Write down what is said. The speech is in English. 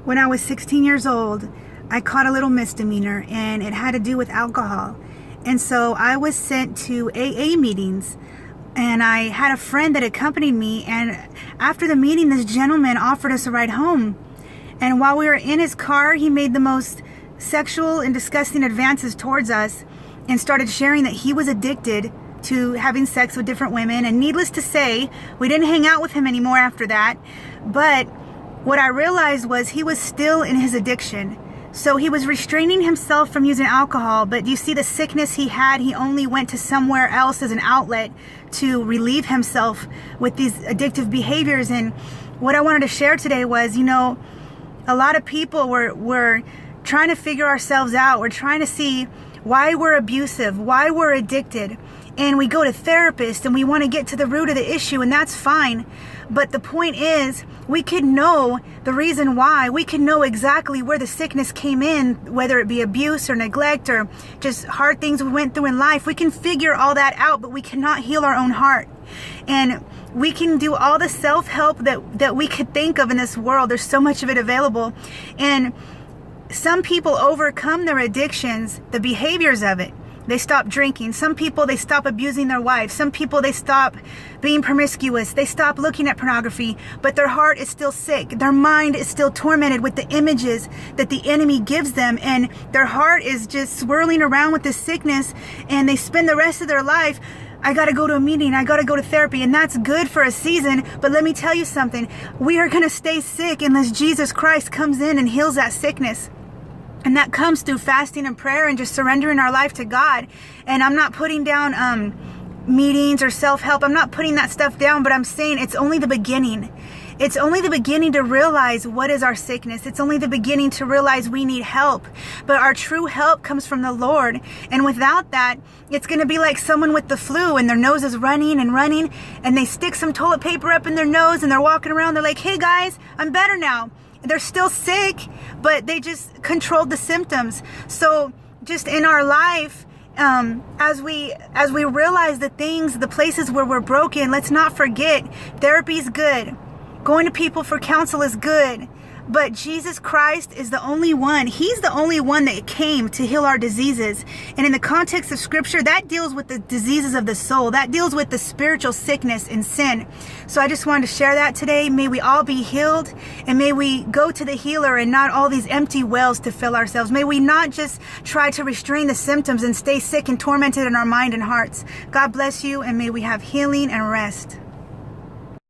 When I was 16 years old, I caught a little misdemeanor, and it had to do with alcohol. And so I was sent to AA meetings, and I had a friend that accompanied me. And after the meeting, this gentleman offered us a ride home. And while we were in his car, he made the most sexual and disgusting advances towards us and started sharing that he was addicted to having sex with different women. And needless to say, we didn't hang out with him anymore after that. But what I realized was he was still in his addiction. So he was restraining himself from using alcohol, but you see the sickness he had, he only went to somewhere else as an outlet to relieve himself with these addictive behaviors. And what I wanted to share today was, a lot of people were trying to figure ourselves out. We're trying to see why we're abusive, why we're addicted. And we go to therapists and we want to get to the root of the issue, and that's fine. But the point is, we could know the reason why. We could know exactly where the sickness came in, whether it be abuse or neglect or just hard things we went through in life. We can figure all that out, but we cannot heal our own heart. And we can do all the self-help that we could think of in this world. There's so much of it available. And some people overcome their addictions, the behaviors of it. They stop drinking. Some people, they stop abusing their wives. Some people, they stop being promiscuous. They stop looking at pornography, but their heart is still sick. Their mind is still tormented with the images that the enemy gives them, and their heart is just swirling around with this sickness, and they spend the rest of their life, I got to go to a meeting, I got to go to therapy, and that's good for a season, but let me tell you something. We are going to stay sick unless Jesus Christ comes in and heals that sickness. And that comes through fasting and prayer and just surrendering our life to God. And I'm not putting down meetings or self-help. I'm not putting that stuff down, but I'm saying it's only the beginning. It's only the beginning to realize what is our sickness. It's only the beginning to realize we need help. But our true help comes from the Lord. And without that, it's going to be like someone with the flu and their nose is running, and they stick some toilet paper up in their nose and they're walking around. They're like, hey guys, I'm better now. They're still sick, but they just controlled the symptoms. So just in our life, as we realize the places where we're broken, let's not forget therapy is good. Going to people for counsel is good. But Jesus Christ is the only one. He's the only one that came to heal our diseases. And in the context of Scripture, that deals with the diseases of the soul. That deals with the spiritual sickness and sin. So I just wanted to share that today. May we all be healed, and may we go to the healer and not all these empty wells to fill ourselves. May we not just try to restrain the symptoms and stay sick and tormented in our mind and hearts. God bless you, and may we have healing and rest.